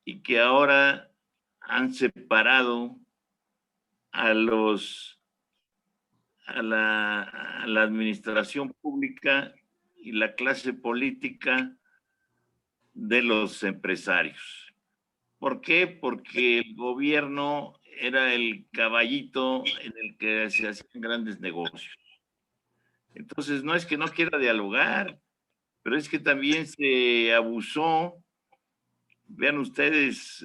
y que ahora han separado a los a la administración pública y la clase política de los empresarios. ¿Por qué? Porque el gobierno era el caballito en el que se hacían grandes negocios. Entonces, no es que no quiera dialogar, pero es que también se abusó. Vean ustedes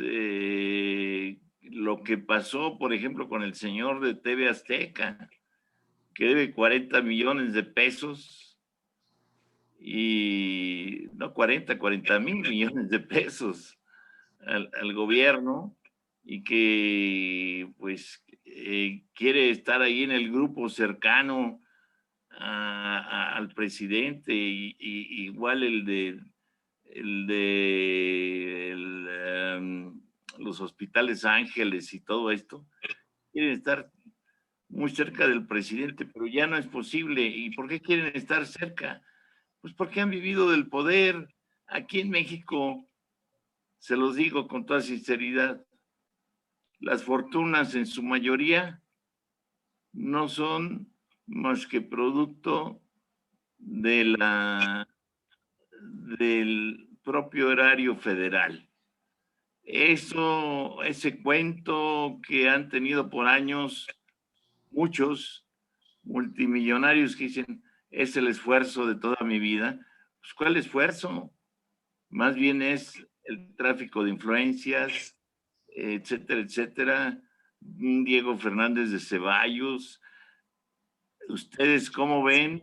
lo que pasó, por ejemplo, con el señor de TV Azteca, que debe 40 millones de pesos y no 40 mil millones de pesos al gobierno y que pues quiere estar ahí en el grupo cercano al presidente igual los hospitales Ángeles y todo esto, quieren estar muy cerca del presidente, pero ya no es posible. ¿Y por qué quieren estar cerca? Pues porque han vivido del poder. Aquí en México, se los digo con toda sinceridad, las fortunas en su mayoría no son más que producto de del propio erario federal. Eso, ese cuento que han tenido por años muchos multimillonarios que dicen, es el esfuerzo de toda mi vida. Pues, ¿cuál esfuerzo? Más bien es el tráfico de influencias, etcétera, etcétera. Diego Fernández de Ceballos. ¿Ustedes cómo ven?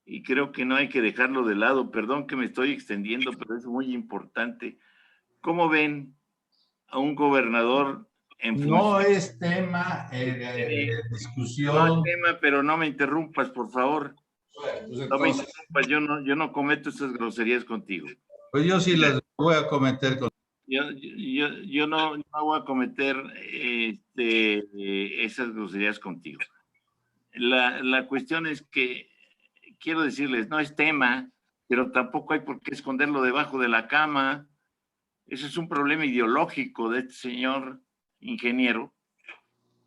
Y creo que no hay que dejarlo de lado. Perdón que me estoy extendiendo, pero es muy importante. ¿Cómo ven a un gobernador en No función es tema que de tiene, no es discusión. tema, pero no me interrumpas, por favor. Bueno, pues No me entonces, interrumpas, yo no cometo esas groserías contigo. pues yo sí las voy a cometer con. Yo no voy a cometer esas groserías contigo. La cuestión es que quiero decirles, no es tema, pero tampoco hay por qué esconderlo debajo de la cama. Ese es un problema ideológico de este señor ingeniero,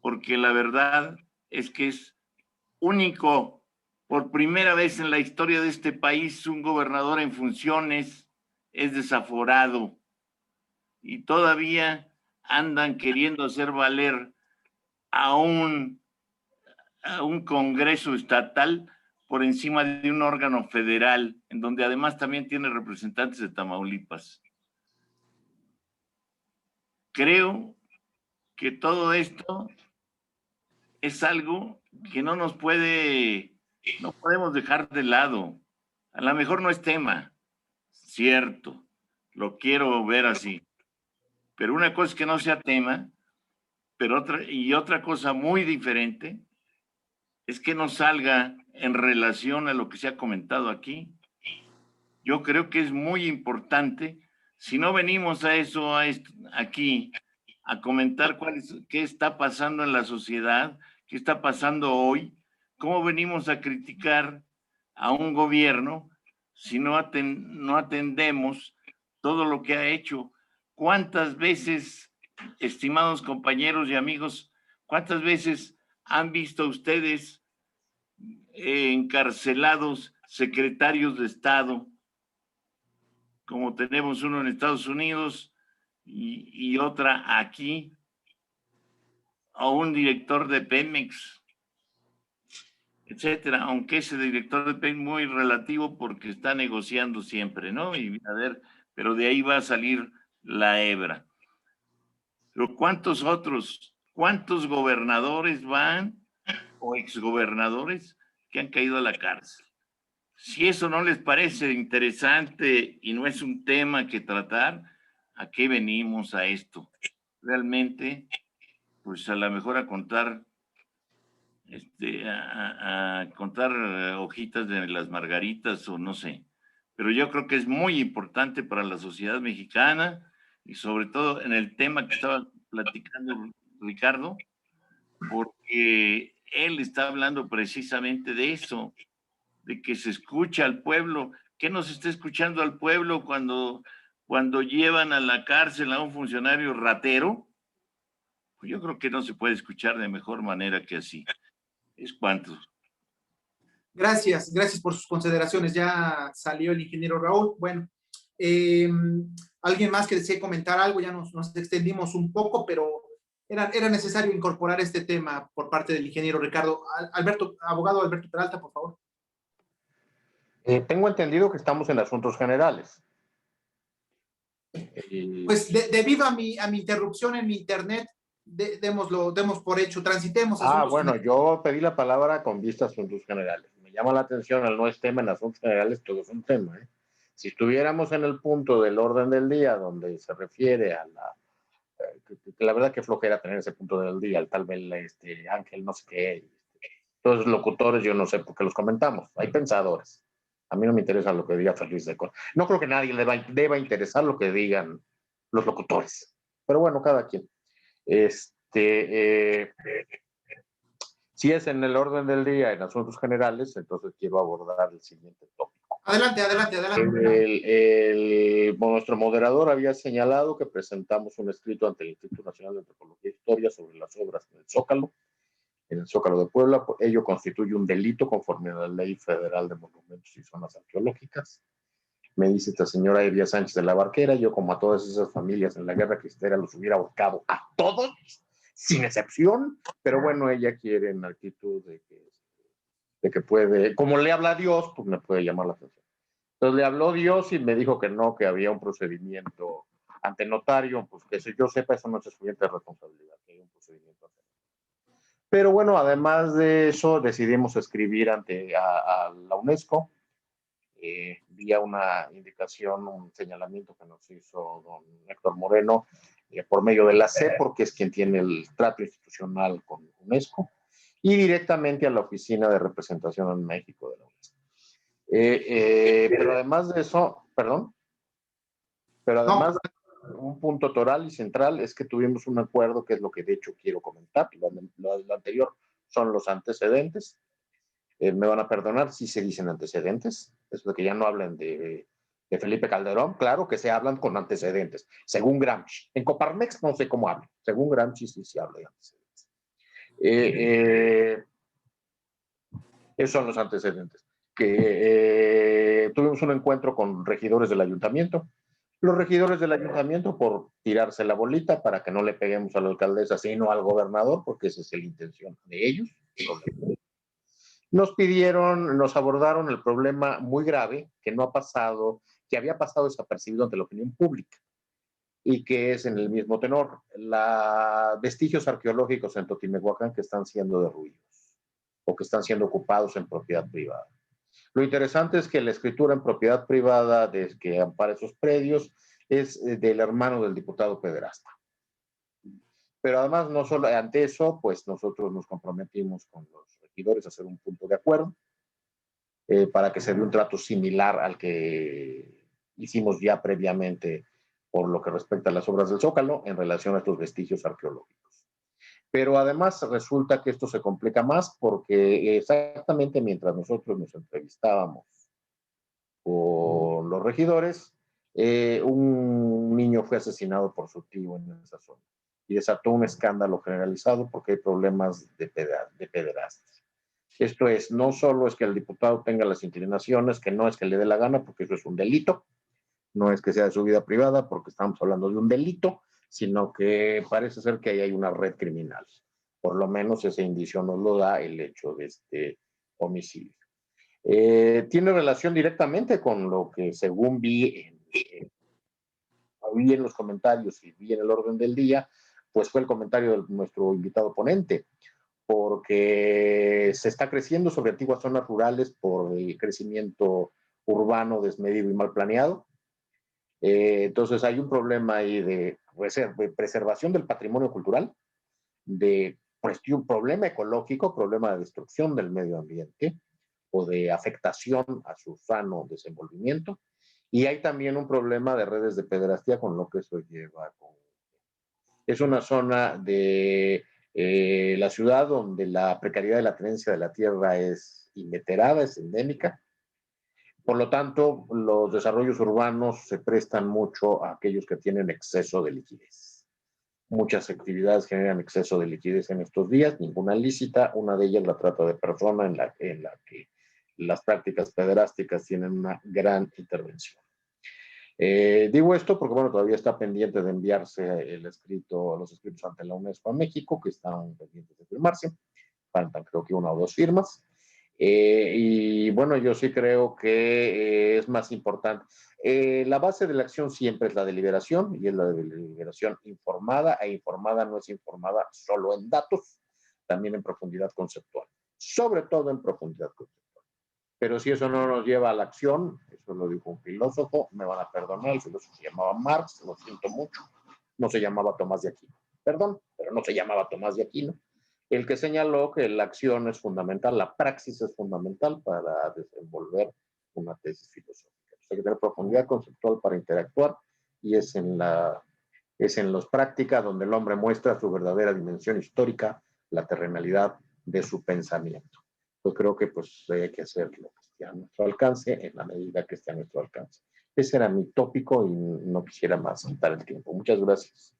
porque la verdad es que es único. Por primera vez en la historia de este país, un gobernador en funciones es desaforado y todavía andan queriendo hacer valer a a un Congreso estatal por encima de un órgano federal, en donde además también tiene representantes de Tamaulipas. Creo que todo esto es algo que no podemos dejar de lado. A lo mejor no es tema, cierto, lo quiero ver así, pero una cosa es que no sea tema, pero otra cosa muy diferente es que no salga en relación a lo que se ha comentado aquí. Yo creo que es muy importante, si no venimos a eso, aquí, a comentar qué está pasando en la sociedad, qué está pasando hoy, cómo venimos a criticar a un gobierno si no atendemos todo lo que ha hecho. ¿Cuántas veces, estimados compañeros y amigos, cuántas veces han visto ustedes encarcelados secretarios de Estado, como tenemos uno en Estados Unidos y otra aquí, o un director de Pemex, etcétera, aunque ese director de Pemex muy relativo porque está negociando siempre, ¿no? Y a ver, pero de ahí va a salir la hebra. Pero cuántos gobernadores van o exgobernadores que han caído a la cárcel? Si eso no les parece interesante y no es un tema que tratar, ¿a qué venimos a esto? Realmente, pues a lo mejor a contar, a contar hojitas de las margaritas o no sé. Pero yo creo que es muy importante para la sociedad mexicana y sobre todo en el tema que estaba platicando Ricardo, porque él está hablando precisamente de eso, de que se escucha al pueblo. ¿Qué nos está escuchando al pueblo cuando cuando llevan a la cárcel a un funcionario ratero, pues yo creo que no se puede escuchar de mejor manera que así. Es cuanto. Gracias, gracias por sus consideraciones. Ya salió el ingeniero Raúl. Bueno, alguien más que desee comentar algo, ya nos extendimos un poco, pero era necesario incorporar este tema por parte del ingeniero Ricardo. Abogado Alberto Peralta, por favor. Tengo entendido que estamos en asuntos generales. Pues debido a mi interrupción en mi internet, demos por hecho, transitemos. Bueno, yo pedí la palabra con vista a asuntos generales. Me llama la atención, el no es tema en asuntos generales, todo es un tema. Si estuviéramos en el punto del orden del día donde se refiere a la verdad que flojera tener ese punto del día, el tal vez Ángel no sé qué, todos los locutores yo no sé por qué los comentamos, hay pensadores. A mí no me interesa lo que diga Feliz de Col. No creo que nadie le deba interesar lo que digan los locutores. Pero bueno, cada quien. Si es en el orden del día, en asuntos generales, entonces quiero abordar el siguiente tópico. Adelante. Nuestro moderador había señalado que presentamos un escrito ante el Instituto Nacional de Antropología e Historia sobre las obras en el Zócalo de Puebla. Ello constituye un delito conforme a la Ley Federal de Monumentos y Zonas Arqueológicas. Me dice esta señora Iria Sánchez de la Barquera, yo como a todas esas familias en la Guerra Cristera los hubiera ahorcado a todos, sin excepción, pero bueno, ella quiere en actitud de que puede, como le habla a Dios, pues me puede llamar la atención. Entonces le habló Dios y me dijo que no, que había un procedimiento ante notario, pues que si yo sepa, eso no es excluyente de responsabilidad, que hay un procedimiento ante notario. Pero bueno, además de eso, decidimos escribir a la UNESCO, vía una indicación, un señalamiento que nos hizo don Héctor Moreno, por medio de la C, porque es quien tiene el trato institucional con UNESCO, y directamente a la Oficina de Representación en México de la UNESCO. Pero además de eso, un punto toral y central es que tuvimos un acuerdo, que es lo que de hecho quiero comentar. Lo anterior son los antecedentes. Me van a perdonar si se dicen antecedentes, eso de que ya no hablen de Felipe Calderón, claro que se hablan con antecedentes, según Gramsci. En Coparmex no sé cómo hablan, según Gramsci sí se habla de antecedentes. Esos son los antecedentes. Tuvimos un encuentro con regidores del ayuntamiento. Los regidores del ayuntamiento, por tirarse la bolita para que no le peguemos a la alcaldesa, sino al gobernador, porque esa es la intención de ellos, nos abordaron el problema muy grave que había pasado desapercibido ante la opinión pública y que es en el mismo tenor, vestigios arqueológicos en Totimehuacán que están siendo derruidos o que están siendo ocupados en propiedad privada. Lo interesante es que la escritura en propiedad privada que ampara esos predios es del hermano del diputado pederasta. Pero además, no solo ante eso, pues nosotros nos comprometimos con los regidores a hacer un punto de acuerdo para que se dé un trato similar al que hicimos ya previamente por lo que respecta a las obras del Zócalo en relación a estos vestigios arqueológicos. Pero además resulta que esto se complica más porque exactamente mientras nosotros nos entrevistábamos con los regidores, un niño fue asesinado por su tío en esa zona y desató un escándalo generalizado porque hay problemas de pederastas. Esto es, no solo es que el diputado tenga las inclinaciones, que no es que le dé la gana, porque eso es un delito, no es que sea de su vida privada, porque estamos hablando de un delito, sino que parece ser que ahí hay una red criminal. Por lo menos ese indicio nos lo da el hecho de este homicidio. Tiene relación directamente con lo que según vi en los comentarios y vi en el orden del día, pues fue el comentario de nuestro invitado ponente, porque se está creciendo sobre antiguas zonas rurales por el crecimiento urbano desmedido y mal planeado. Entonces hay un problema ahí de preservación del patrimonio cultural, de un problema ecológico, problema de destrucción del medio ambiente o de afectación a su sano desenvolvimiento. Y hay también un problema de redes de pederastía con lo que eso lleva. Es una zona de la ciudad donde la precariedad de la tenencia de la tierra es inveterada, es endémica. Por lo tanto, los desarrollos urbanos se prestan mucho a aquellos que tienen exceso de liquidez. Muchas actividades generan exceso de liquidez en estos días, ninguna lícita. Una de ellas la trata de personas en la que las prácticas pederásticas tienen una gran intervención. Digo esto porque, bueno, todavía está pendiente de enviarse los escritos ante la UNESCO a México, que están pendientes de firmarse. Faltan creo que 1 o 2 firmas. Y bueno, yo sí creo que es más importante. La base de la acción siempre es la deliberación, y es la deliberación informada, e informada no es informada solo en datos, también en profundidad conceptual, sobre todo en profundidad conceptual. Pero si eso no nos lleva a la acción, eso lo dijo un filósofo, me van a perdonar, el filósofo se llamaba Marx, lo siento mucho, no se llamaba Tomás de Aquino, perdón, pero no se llamaba Tomás de Aquino, el que señaló que la acción es fundamental, la praxis es fundamental para desenvolver una tesis filosófica. Hay que tener profundidad conceptual para interactuar, y es en las prácticas donde el hombre muestra su verdadera dimensión histórica, la terrenalidad de su pensamiento. Yo creo que pues hay que hacer lo que esté a nuestro alcance en la medida que esté a nuestro alcance. Ese era mi tópico y no quisiera más quitar el tiempo. Muchas gracias.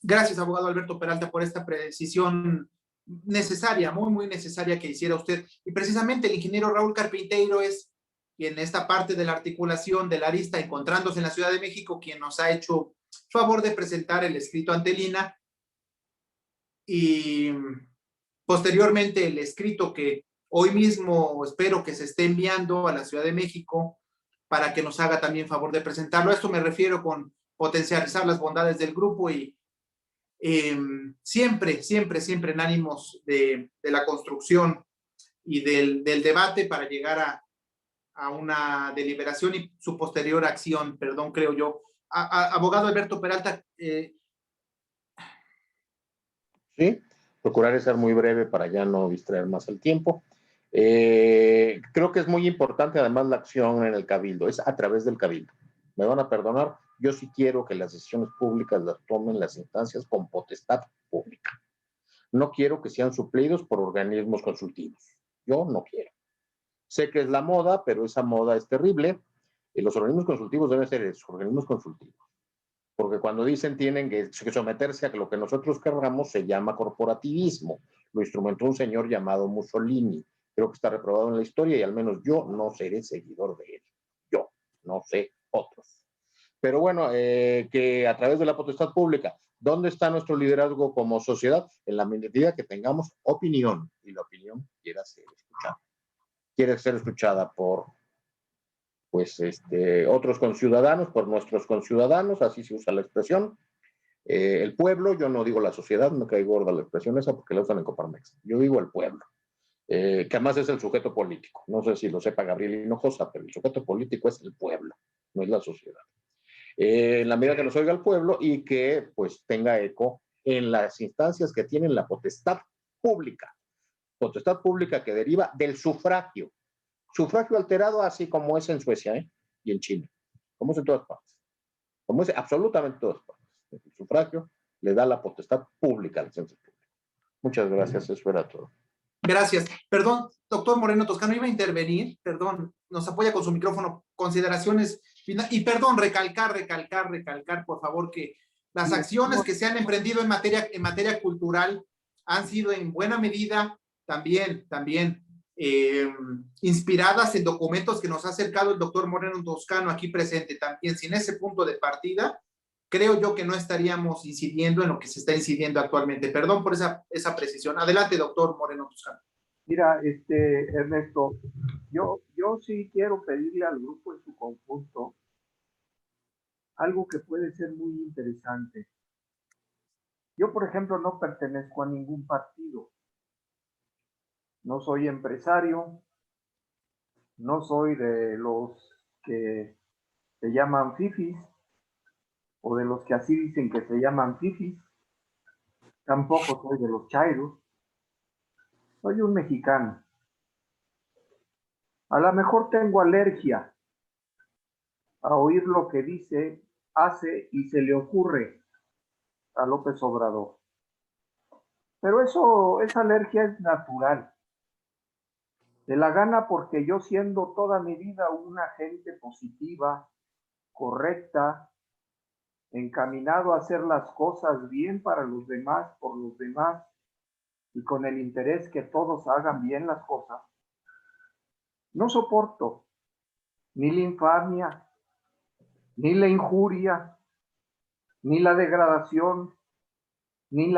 Gracias, abogado Alberto Peralta, por esta precisión necesaria, muy, muy necesaria que hiciera usted. Y precisamente el ingeniero Raúl Carpinteiro es quien, en esta parte de la articulación de la arista, encontrándose en la Ciudad de México, quien nos ha hecho favor de presentar el escrito ante el INAH, y posteriormente el escrito que hoy mismo espero que se esté enviando a la Ciudad de México para que nos haga también favor de presentarlo. A esto me refiero con potencializar las bondades del grupo y siempre en ánimos de la construcción y del debate para llegar a una deliberación y su posterior acción, perdón, creo yo. Abogado Alberto Peralta. Sí, procuraré ser muy breve para ya no distraer más el tiempo. Creo que es muy importante además la acción en el cabildo, es a través del cabildo. Me van a perdonar, yo sí quiero que las decisiones públicas las tomen las instancias con potestad pública. No quiero que sean suplidos por organismos consultivos. Yo no quiero. Sé que es la moda, pero esa moda es terrible. Y los organismos consultivos deben ser esos, organismos consultivos. Porque cuando dicen tienen que someterse a lo que nosotros querramos, se llama corporativismo. Lo instrumentó un señor llamado Mussolini. Creo que está reprobado en la historia y al menos yo no seré seguidor de él. Yo, no sé otros. Pero bueno, que a través de la potestad pública, ¿dónde está nuestro liderazgo como sociedad? En la medida que tengamos opinión, y la opinión quiera ser escuchada. Quiere ser escuchada por pues otros conciudadanos, por nuestros conciudadanos, así se usa la expresión. El pueblo, yo no digo la sociedad, me cae gorda la expresión esa porque la usan en Coparmex. Yo digo el pueblo, que además es el sujeto político. No sé si lo sepa Gabriel Hinojosa, pero el sujeto político es el pueblo, no es la sociedad. En la medida que nos oiga el pueblo y que pues tenga eco en las instancias que tienen la potestad pública que deriva del sufragio. Sufragio alterado, así como es en Suecia y en China, como es en todas partes, como es absolutamente en todas partes. El sufragio le da la potestad pública al centro público. Muchas gracias, eso era todo. Gracias. Perdón, doctor Moreno Toscano, iba a intervenir, perdón, nos apoya con su micrófono, consideraciones, y perdón, recalcar, por favor, que las acciones que se han emprendido en materia cultural han sido en buena medida también inspiradas en documentos que nos ha acercado el doctor Moreno Toscano aquí presente. También sin ese punto de partida, creo yo que no estaríamos incidiendo en lo que se está incidiendo actualmente. Perdón por esa precisión. Adelante, doctor Moreno Toscano. Mira, Ernesto, yo sí quiero pedirle al grupo en su conjunto algo que puede ser muy interesante. Yo, por ejemplo, no pertenezco a ningún partido. No soy empresario, no soy de los que se llaman fifis, o de los que así dicen que se llaman fifis. Tampoco soy de los chairos. Soy un mexicano. A lo mejor tengo alergia a oír lo que dice, hace y se le ocurre a López Obrador. Pero esa alergia es natural. de la gana porque yo, siendo toda mi vida una gente positiva, correcta, encaminado a hacer las cosas bien para los demás, por los demás, y con el interés que todos hagan bien las cosas, no soporto ni la infamia, ni la injuria, ni la degradación, ni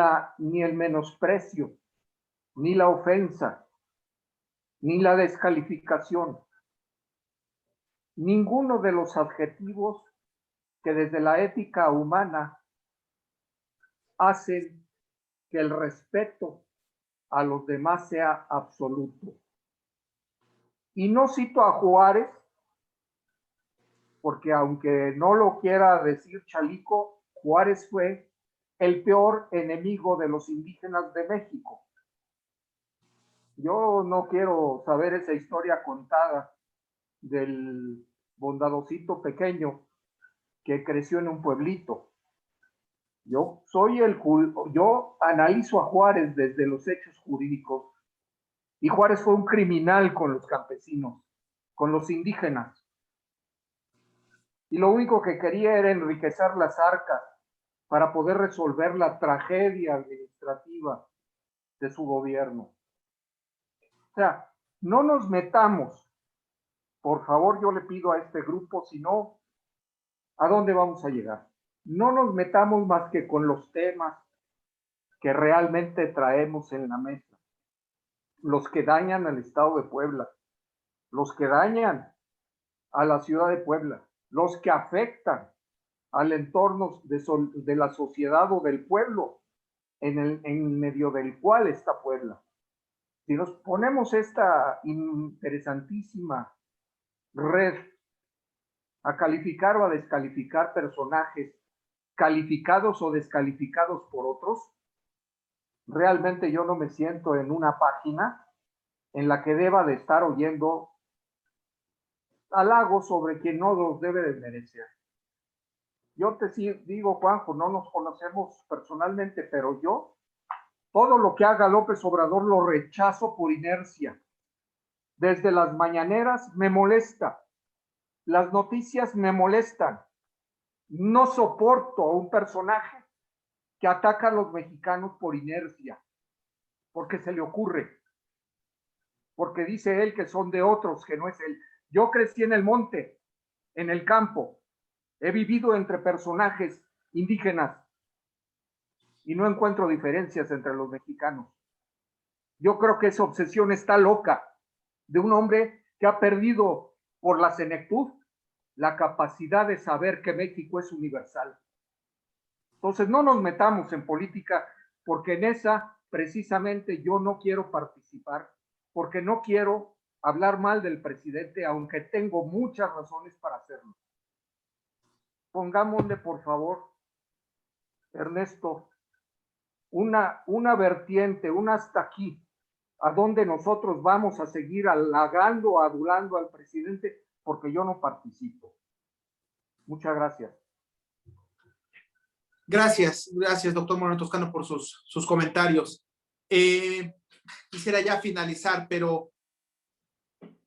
el menosprecio, ni la ofensa, ni la descalificación. Ninguno de los adjetivos que desde la ética humana hacen que el respeto a los demás sea absoluto. Y no cito a Juárez, porque aunque no lo quiera decir Chalico, Juárez fue el peor enemigo de los indígenas de México. Yo no quiero saber esa historia contada del bondadosito pequeño que creció en un pueblito. Yo analizo a Juárez desde los hechos jurídicos, y Juárez fue un criminal con los campesinos, con los indígenas. Y lo único que quería era enriquecer las arcas para poder resolver la tragedia administrativa de su gobierno. O sea, no nos metamos, por favor, yo le pido a este grupo, si no, ¿a dónde vamos a llegar? No nos metamos más que con los temas que realmente traemos en la mesa, los que dañan al Estado de Puebla, los que dañan a la ciudad de Puebla, los que afectan al entorno de la sociedad o del pueblo en medio del cual está Puebla. Si nos ponemos esta interesantísima red a calificar o a descalificar personajes calificados o descalificados por otros, realmente yo no me siento en una página en la que deba de estar oyendo halagos sobre quien no los debe de merecer. Yo te digo, Juanjo, no nos conocemos personalmente, pero yo, todo lo que haga López Obrador lo rechazo por inercia. Desde las mañaneras me molesta, las noticias me molestan. No soporto a un personaje que ataca a los mexicanos por inercia, porque se le ocurre, porque dice él que son de otros, que no es él. Yo crecí en el monte, en el campo, he vivido entre personajes indígenas y no encuentro diferencias entre los mexicanos. Yo creo que esa obsesión está loca de un hombre que ha perdido por la senectud la capacidad de saber que México es universal. Entonces no nos metamos en política, porque en esa precisamente yo no quiero participar, porque no quiero hablar mal del presidente, aunque tengo muchas razones para hacerlo. Pongámosle, por favor, Ernesto, una vertiente, un hasta aquí, a donde nosotros vamos a seguir halagando, adulando al presidente, porque yo no participo. Muchas gracias. Gracias, doctor Moreno Toscano, por sus comentarios. Quisiera ya finalizar, pero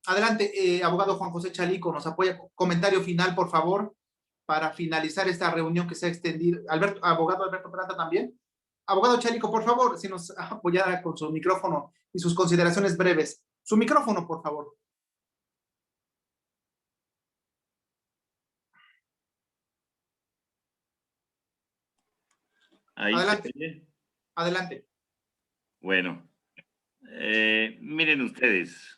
adelante, abogado Juan José Chalico, nos apoya. Comentario final, por favor, para finalizar esta reunión que se ha extendido. Abogado Alberto Peralta también. Abogado Chalico, por favor, si nos apoyara con su micrófono y sus consideraciones breves. Su micrófono, por favor. Ahí Adelante. se oye. Adelante. Bueno, miren ustedes,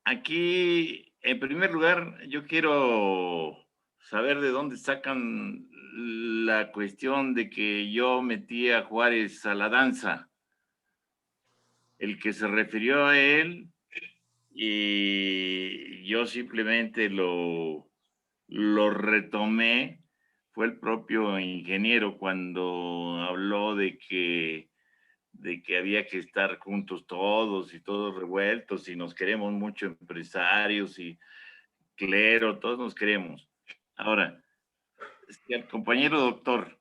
aquí en primer lugar yo quiero saber de dónde sacan la cuestión de que yo metí a Juárez a la danza. El que se refirió a él y yo simplemente lo retomé fue el propio ingeniero cuando habló de que había que estar juntos todos y todos revueltos y nos queremos mucho empresarios y clero, todos nos queremos. Ahora, si al compañero doctor,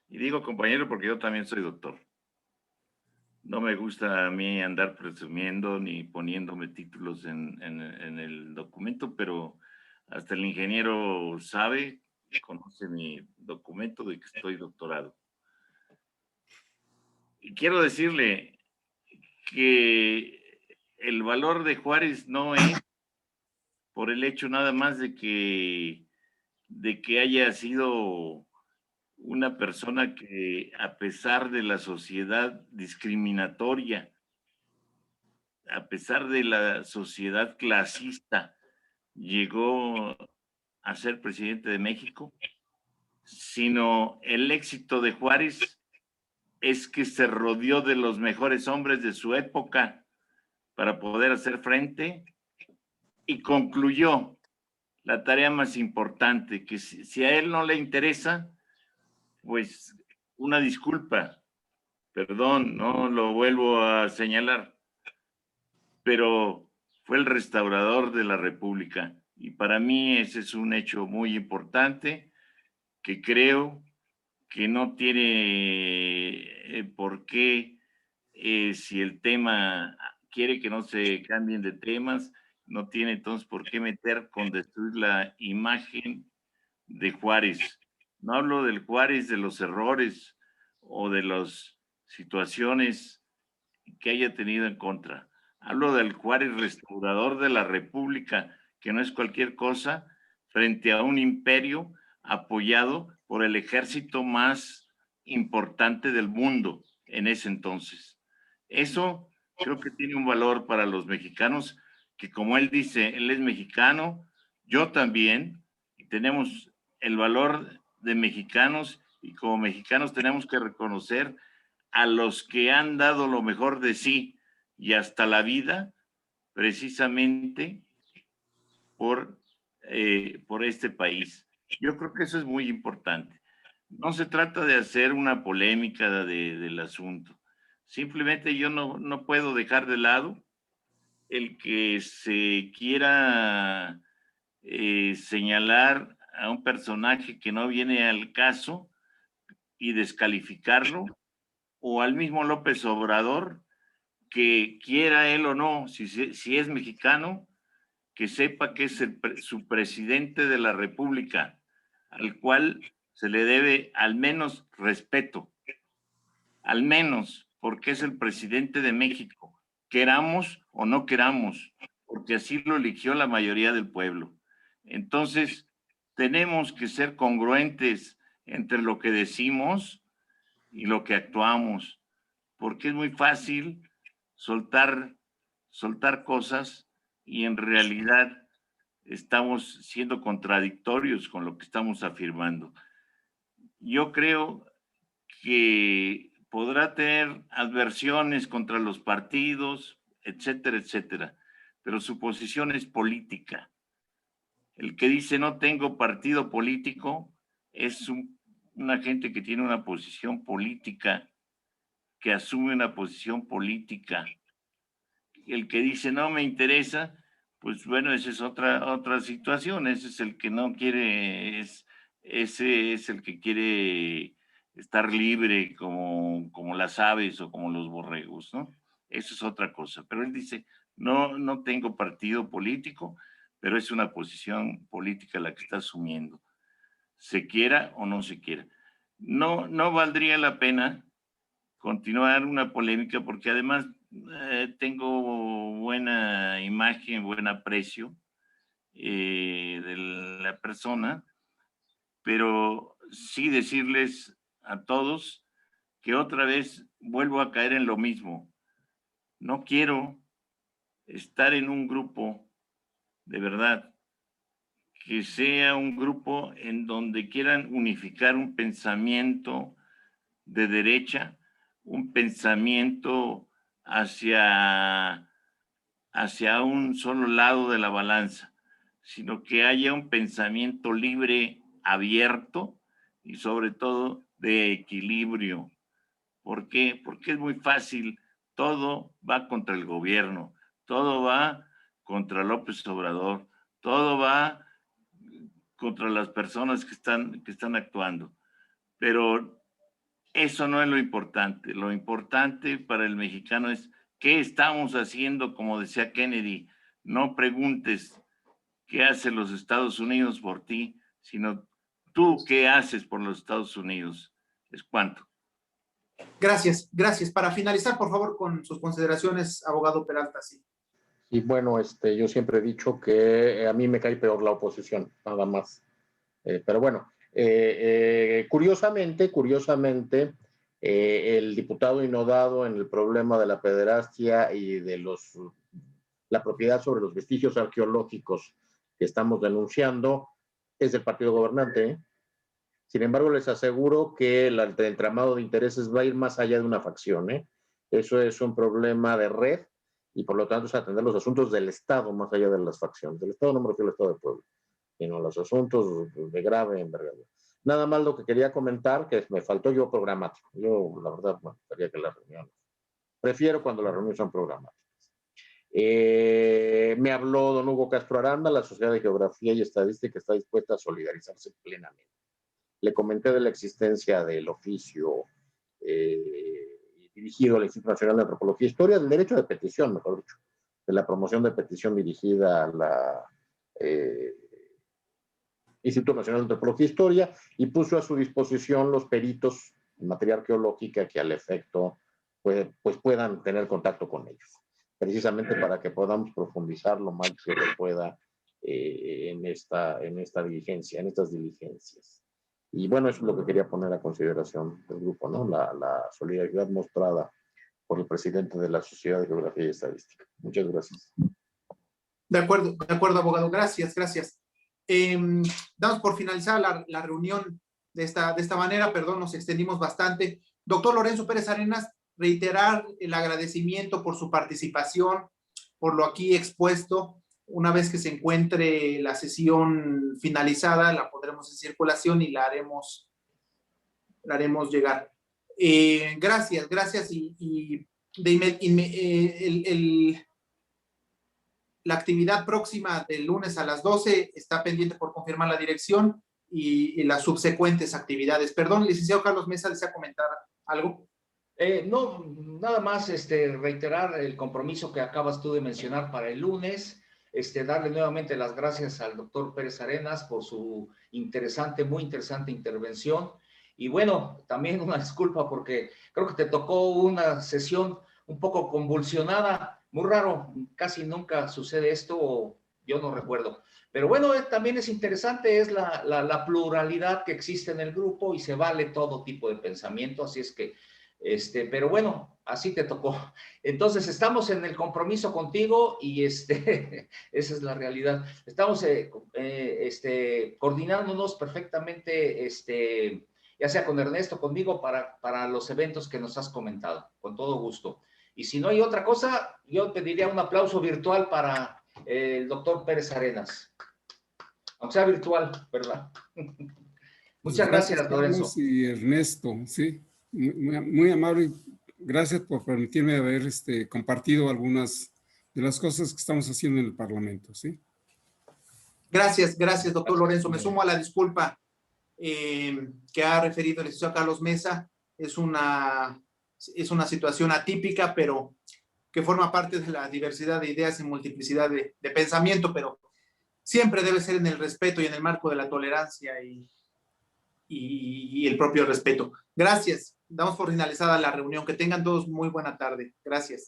y digo compañero porque yo también soy doctor, No me gusta a mí andar presumiendo ni poniéndome títulos en el documento, pero hasta el ingeniero sabe, conoce mi documento de que estoy doctorado. Y quiero decirle que el valor de Juárez no es por el hecho nada más de que haya sido una persona que, a pesar de la sociedad discriminatoria, a pesar de la sociedad clasista, llegó a ser presidente de México, sino el éxito de Juárez es que se rodeó de los mejores hombres de su época para poder hacer frente y concluyó la tarea más importante, que si a él no le interesa, pues una disculpa, perdón, no lo vuelvo a señalar, pero fue el restaurador de la República. Y para mí ese es un hecho muy importante que creo que no tiene por qué, si el tema quiere que no se cambien de temas, no tiene entonces por qué meter con destruir la imagen de Juárez. No hablo del Juárez de los errores o de las situaciones que haya tenido en contra. Hablo del Juárez restaurador de la República, que no es cualquier cosa, frente a un imperio apoyado por el ejército más importante del mundo en ese entonces. Eso creo que tiene un valor para los mexicanos, que como él dice, él es mexicano, yo también, y tenemos el valor de mexicanos, y como mexicanos tenemos que reconocer a los que han dado lo mejor de sí y hasta la vida, precisamente por este país. Yo creo que eso es muy importante. No se trata de hacer una polémica del asunto. Simplemente yo no puedo dejar de lado el que se quiera señalar a un personaje que no viene al caso y descalificarlo, o al mismo López Obrador, que quiera él o no, si es mexicano, que sepa que es su presidente de la República, al cual se le debe al menos respeto, al menos porque es el presidente de México, queramos o no queramos, porque así lo eligió la mayoría del pueblo. Entonces, tenemos que ser congruentes entre lo que decimos y lo que actuamos, porque es muy fácil soltar cosas y en realidad estamos siendo contradictorios con lo que estamos afirmando. Yo creo que podrá tener adversiones contra los partidos, etcétera, etcétera, pero su posición es política. El que dice no tengo partido político es una gente que tiene una posición política, que asume una posición política. El que dice no me interesa, pues bueno, esa es otra situación. Ese es el que no quiere, ese es el que quiere estar libre como las aves o como los borregos, ¿no? Eso es otra cosa. Pero él dice, no tengo partido político, pero es una posición política la que está asumiendo, se quiera o no se quiera. No valdría la pena continuar una polémica porque además tengo buena imagen, buen aprecio de la persona, pero sí decirles a todos que otra vez vuelvo a caer en lo mismo. No quiero estar en un grupo, de verdad, que sea un grupo en donde quieran unificar un pensamiento de derecha, un pensamiento hacia un solo lado de la balanza, sino que haya un pensamiento libre, abierto y sobre todo de equilibrio. ¿Por qué? Porque es muy fácil, todo va contra el gobierno, todo va contra López Obrador, todo va contra las personas que están actuando, pero eso no es lo importante. Lo importante para el mexicano es qué estamos haciendo, como decía Kennedy. No preguntes qué hacen los Estados Unidos por ti, sino tú qué haces por los Estados Unidos. Es cuánto. Gracias, gracias. Para finalizar, por favor, con sus consideraciones, abogado Peralta, sí. Y bueno, yo siempre he dicho que a mí me cae peor la oposición, nada más. Pero bueno, curiosamente, el diputado inodado en el problema de la pederastia y de la propiedad sobre los vestigios arqueológicos que estamos denunciando es del partido gobernante, ¿eh? Sin embargo, les aseguro que el entramado de intereses va a ir más allá de una facción, ¿eh? Eso es un problema de red y por lo tanto es atender los asuntos del Estado más allá de las facciones. Del Estado no me refiero al Estado de Puebla, sino los asuntos de grave envergadura. Nada más lo que quería comentar, que me faltó yo programático. Yo, la verdad, bueno, quería que las reuniones. Prefiero cuando las reuniones son programáticas. Me habló don Hugo Castro Aranda, la Sociedad de Geografía y Estadística está dispuesta a solidarizarse plenamente. Le comenté de la existencia del oficio dirigido al Instituto Nacional de Antropología e Historia, del derecho de petición, mejor dicho, de la promoción de petición dirigida a la Instituto Nacional de Antropología e Historia y puso a su disposición los peritos en materia arqueológica que al efecto pues puedan tener contacto con ellos, precisamente para que podamos profundizar lo más que se pueda en esta diligencia, en estas diligencias. Y bueno, eso es lo que quería poner a consideración del grupo, ¿no? La solidaridad mostrada por el presidente de la Sociedad de Geografía y Estadística. Muchas gracias. De acuerdo, abogado. Gracias, gracias. Damos por finalizada la reunión de esta manera. Perdón, nos extendimos bastante. Doctor Lorenzo Pérez Arenas, reiterar el agradecimiento por su participación, por lo aquí expuesto. Una vez que se encuentre la sesión finalizada, la pondremos en circulación y la haremos llegar. Gracias. La actividad próxima del lunes a las 12 está pendiente por confirmar la dirección y las subsecuentes actividades. Perdón, licenciado Carlos Mesa, ¿desea comentar algo? No, nada más reiterar el compromiso que acabas tú de mencionar para el lunes. Darle nuevamente las gracias al doctor Pérez Arenas por su muy interesante intervención. Y bueno, también una disculpa porque creo que te tocó una sesión un poco convulsionada, muy raro, casi nunca sucede esto, o yo no recuerdo. Pero bueno, también es interesante, es la pluralidad que existe en el grupo y se vale todo tipo de pensamiento, así es que pero bueno, así te tocó. Entonces, estamos en el compromiso contigo y esa es la realidad. Estamos coordinándonos perfectamente, ya sea con Ernesto, conmigo, para los eventos que nos has comentado, con todo gusto. Y si no hay otra cosa, yo pediría un aplauso virtual para el doctor Pérez Arenas. Aunque sea virtual, ¿verdad? Muchas gracias, Lorenzo. Y Ernesto, sí. Muy amable, gracias por permitirme haber compartido algunas de las cosas que estamos haciendo en el Parlamento, ¿sí? Gracias, doctor Lorenzo. Me sumo a la disculpa que ha referido el licenciado Carlos Mesa. Es una situación atípica, pero que forma parte de la diversidad de ideas y multiplicidad de pensamiento, pero siempre debe ser en el respeto y en el marco de la tolerancia y el propio respeto. Gracias. Damos por finalizada la reunión. Que tengan todos muy buena tarde. Gracias.